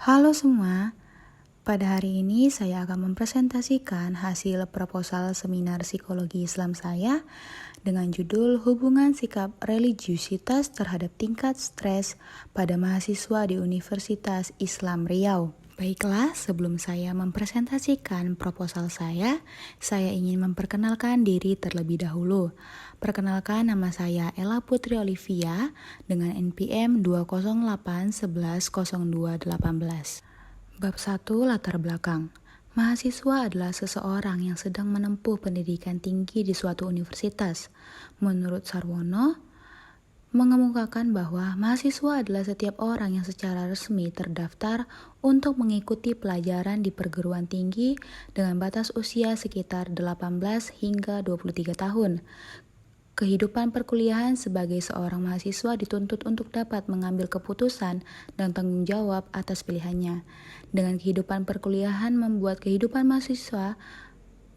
Halo semua, pada hari ini saya akan mempresentasikan hasil proposal seminar psikologi Islam saya dengan judul Hubungan Sikap Religiusitas Terhadap Tingkat Stres pada Mahasiswa di Universitas Islam Riau. Baiklah, sebelum saya mempresentasikan proposal saya ingin memperkenalkan diri terlebih dahulu. Perkenalkan, nama saya Ella Putri Olivia dengan NPM 208110218. Bab 1, latar belakang. Mahasiswa adalah seseorang yang sedang menempuh pendidikan tinggi di suatu universitas. Menurut Sarwono, mengemukakan bahwa mahasiswa adalah setiap orang yang secara resmi terdaftar untuk mengikuti pelajaran di perguruan tinggi dengan batas usia sekitar 18 hingga 23 tahun. Kehidupan perkuliahan sebagai seorang mahasiswa dituntut untuk dapat mengambil keputusan dan tanggung jawab atas pilihannya. Dengan kehidupan perkuliahan membuat kehidupan mahasiswa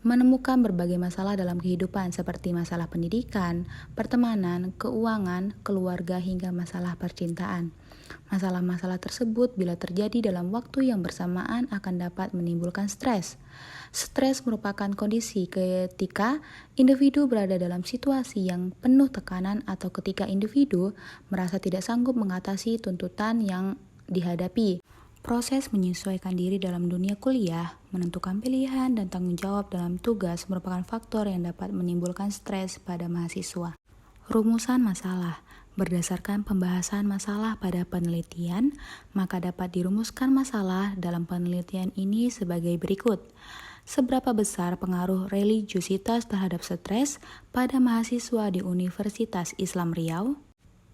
menemukan berbagai masalah dalam kehidupan seperti masalah pendidikan, pertemanan, keuangan, keluarga, hingga masalah percintaan. Masalah-masalah tersebut bila terjadi dalam waktu yang bersamaan akan dapat menimbulkan stres. Stres merupakan kondisi ketika individu berada dalam situasi yang penuh tekanan atau ketika individu merasa tidak sanggup mengatasi tuntutan yang dihadapi. Proses menyesuaikan diri dalam dunia kuliah, menentukan pilihan, dan tanggung jawab dalam tugas merupakan faktor yang dapat menimbulkan stres pada mahasiswa. Rumusan masalah. Berdasarkan pembahasan masalah pada penelitian, maka dapat dirumuskan masalah dalam penelitian ini sebagai berikut. Seberapa besar pengaruh religiusitas terhadap stres pada mahasiswa di Universitas Islam Riau?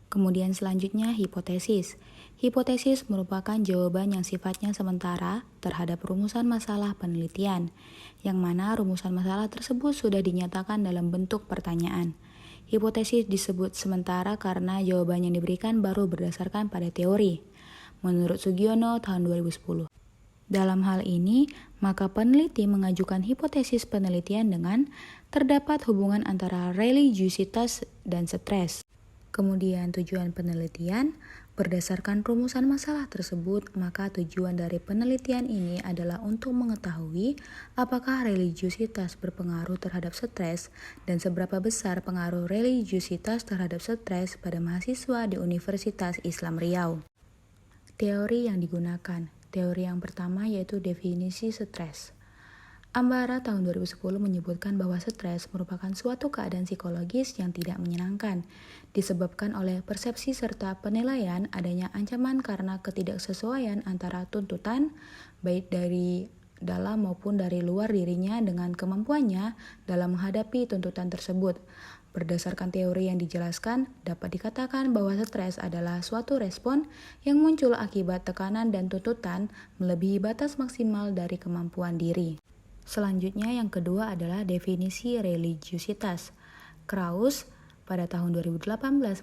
Kemudian selanjutnya hipotesis. Hipotesis merupakan jawaban yang sifatnya sementara terhadap rumusan masalah penelitian, yang mana rumusan masalah tersebut sudah dinyatakan dalam bentuk pertanyaan. Hipotesis disebut sementara karena jawaban yang diberikan baru berdasarkan pada teori. Menurut Sugiono tahun 2010. Dalam hal ini, maka peneliti mengajukan hipotesis penelitian dengan terdapat hubungan antara religiusitas dan stres. Kemudian tujuan penelitian, berdasarkan rumusan masalah tersebut, maka tujuan dari penelitian ini adalah untuk mengetahui apakah religiusitas berpengaruh terhadap stres dan seberapa besar pengaruh religiusitas terhadap stres pada mahasiswa di Universitas Islam Riau. Teori yang digunakan. Teori yang pertama yaitu definisi stres. Ambara tahun 2010 menyebutkan bahwa stres merupakan suatu keadaan psikologis yang tidak menyenangkan, disebabkan oleh persepsi serta penilaian adanya ancaman karena ketidaksesuaian antara tuntutan, baik dari dalam maupun dari luar dirinya dengan kemampuannya dalam menghadapi tuntutan tersebut. Berdasarkan teori yang dijelaskan, dapat dikatakan bahwa stres adalah suatu respon yang muncul akibat tekanan dan tuntutan melebihi batas maksimal dari kemampuan diri. Selanjutnya yang kedua adalah definisi religiusitas. Krauss pada tahun 2018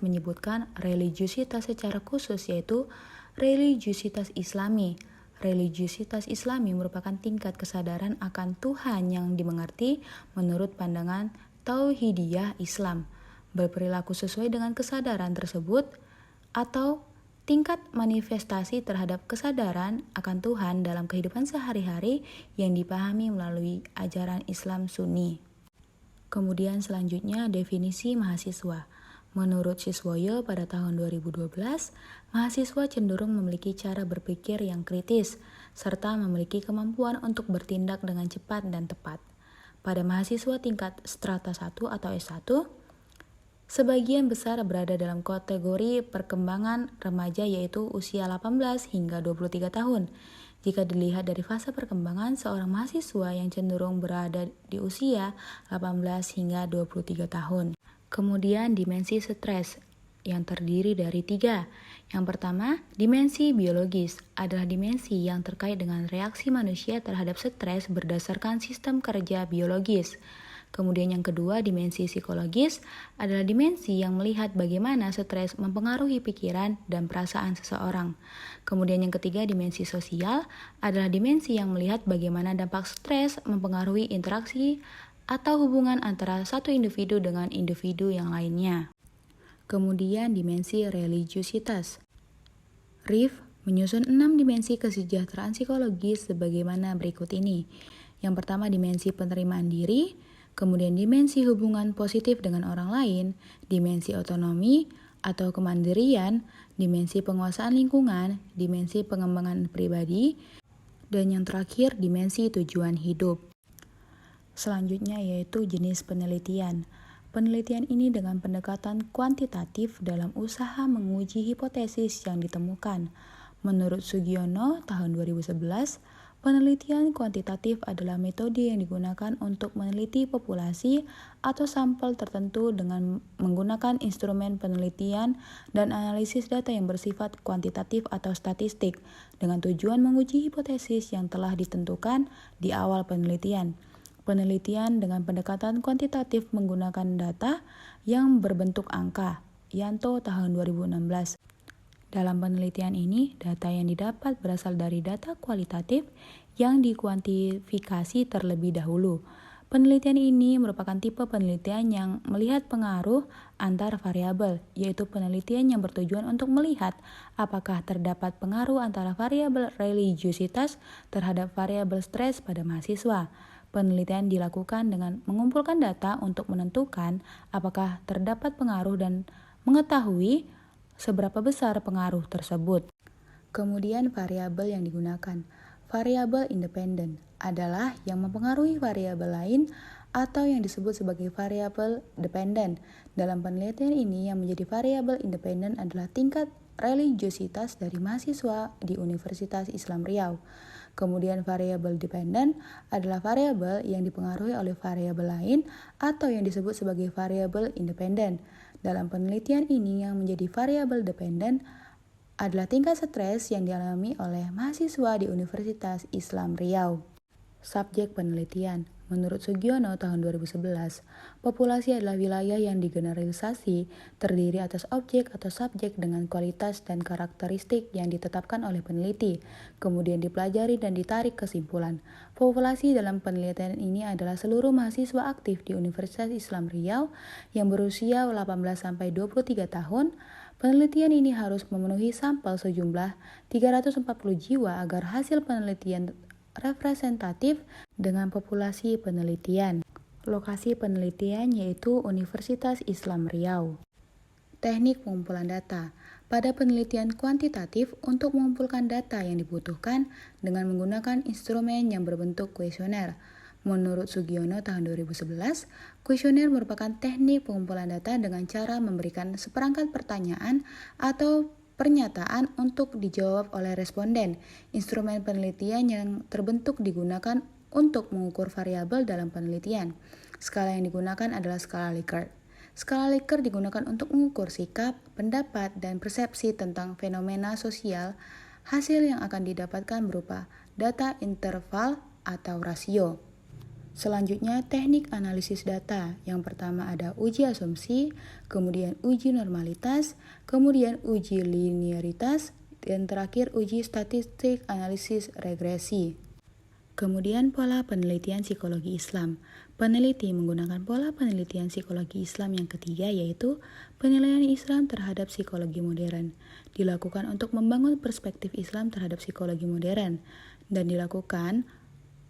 menyebutkan religiusitas secara khusus yaitu religiusitas Islami. Religiusitas Islami merupakan tingkat kesadaran akan Tuhan yang dimengerti menurut pandangan Tauhidiyah Islam, berperilaku sesuai dengan kesadaran tersebut atau tingkat manifestasi terhadap kesadaran akan Tuhan dalam kehidupan sehari-hari yang dipahami melalui ajaran Islam Sunni. Kemudian selanjutnya definisi mahasiswa. Menurut Siswoyo pada tahun 2012, mahasiswa cenderung memiliki cara berpikir yang kritis, serta memiliki kemampuan untuk bertindak dengan cepat dan tepat. Pada mahasiswa tingkat strata 1 atau S1, sebagian besar berada dalam kategori perkembangan remaja yaitu usia 18 hingga 23 tahun. Jika dilihat dari fase perkembangan, seorang mahasiswa yang cenderung berada di usia 18 hingga 23 tahun. Kemudian dimensi stres yang terdiri dari 3. Yang pertama, dimensi biologis adalah dimensi yang terkait dengan reaksi manusia terhadap stres berdasarkan sistem kerja biologis. Kemudian yang kedua, dimensi psikologis adalah dimensi yang melihat bagaimana stres mempengaruhi pikiran dan perasaan seseorang. Kemudian yang ketiga, dimensi sosial adalah dimensi yang melihat bagaimana dampak stres mempengaruhi interaksi atau hubungan antara satu individu dengan individu yang lainnya. Kemudian dimensi religiusitas. Riff menyusun 6 dimensi kesejahteraan psikologis sebagaimana berikut ini. Yang pertama dimensi penerimaan diri, kemudian dimensi hubungan positif dengan orang lain, dimensi otonomi atau kemandirian, dimensi penguasaan lingkungan, dimensi pengembangan pribadi, dan yang terakhir dimensi tujuan hidup. Selanjutnya yaitu jenis penelitian. Penelitian ini dengan pendekatan kuantitatif dalam usaha menguji hipotesis yang ditemukan. Menurut Sugiono tahun 2011, penelitian kuantitatif adalah metode yang digunakan untuk meneliti populasi atau sampel tertentu dengan menggunakan instrumen penelitian dan analisis data yang bersifat kuantitatif atau statistik dengan tujuan menguji hipotesis yang telah ditentukan di awal penelitian. Penelitian dengan pendekatan kuantitatif menggunakan data yang berbentuk angka. Yanto tahun 2016. Dalam penelitian ini, data yang didapat berasal dari data kualitatif yang dikuantifikasi terlebih dahulu. Penelitian ini merupakan tipe penelitian yang melihat pengaruh antar variabel, yaitu penelitian yang bertujuan untuk melihat apakah terdapat pengaruh antara variabel religiusitas terhadap variabel stres pada mahasiswa. Penelitian dilakukan dengan mengumpulkan data untuk menentukan apakah terdapat pengaruh dan mengetahui seberapa besar pengaruh tersebut. Kemudian variabel yang digunakan. Variabel independen adalah yang mempengaruhi variabel lain atau yang disebut sebagai variabel dependen. Dalam penelitian ini yang menjadi variabel independen adalah tingkat religiositas dari mahasiswa di Universitas Islam Riau. Kemudian variabel dependen adalah variabel yang dipengaruhi oleh variabel lain atau yang disebut sebagai variabel independen. Dalam penelitian ini yang menjadi variabel dependen adalah tingkat stres yang dialami oleh mahasiswa di Universitas Islam Riau. Subjek penelitian. Menurut Sugiono tahun 2011, populasi adalah wilayah yang digeneralisasi terdiri atas objek atau subjek dengan kualitas dan karakteristik yang ditetapkan oleh peneliti, kemudian dipelajari dan ditarik kesimpulan. Populasi dalam penelitian ini adalah seluruh mahasiswa aktif di Universitas Islam Riau yang berusia 18-23 tahun. Penelitian ini harus memenuhi sampel sejumlah 340 jiwa agar hasil penelitian representatif dengan populasi penelitian. Lokasi penelitian yaitu Universitas Islam Riau. Teknik pengumpulan data. Pada penelitian kuantitatif, untuk mengumpulkan data yang dibutuhkan dengan menggunakan instrumen yang berbentuk kuesioner. Menurut Sugiono tahun 2011, kuesioner merupakan teknik pengumpulan data dengan cara memberikan seperangkat pertanyaan atau pernyataan untuk dijawab oleh responden. Instrumen penelitian yang terbentuk digunakan untuk mengukur variabel dalam penelitian. Skala yang digunakan adalah skala Likert. Skala Likert digunakan untuk mengukur sikap, pendapat, dan persepsi tentang fenomena sosial. Hasil yang akan didapatkan berupa data interval atau rasio. Selanjutnya, teknik analisis data. Yang pertama ada uji asumsi, kemudian uji normalitas, kemudian uji linearitas, dan terakhir uji statistik analisis regresi. Kemudian pola penelitian psikologi Islam. Peneliti menggunakan pola penelitian psikologi Islam yang ketiga yaitu penilaian Islam terhadap psikologi modern. Dilakukan untuk membangun perspektif Islam terhadap psikologi modern dan dilakukan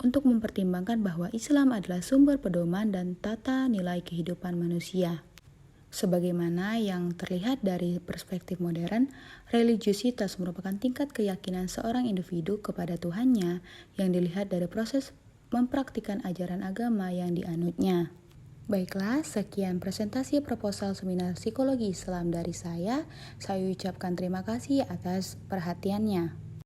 untuk mempertimbangkan bahwa Islam adalah sumber pedoman dan tata nilai kehidupan manusia. Sebagaimana yang terlihat dari perspektif modern, religiusitas merupakan tingkat keyakinan seorang individu kepada Tuhannya yang dilihat dari proses mempraktikkan ajaran agama yang dianutnya. Baiklah, sekian presentasi proposal seminar psikologi Islam dari saya. Saya ucapkan terima kasih atas perhatiannya.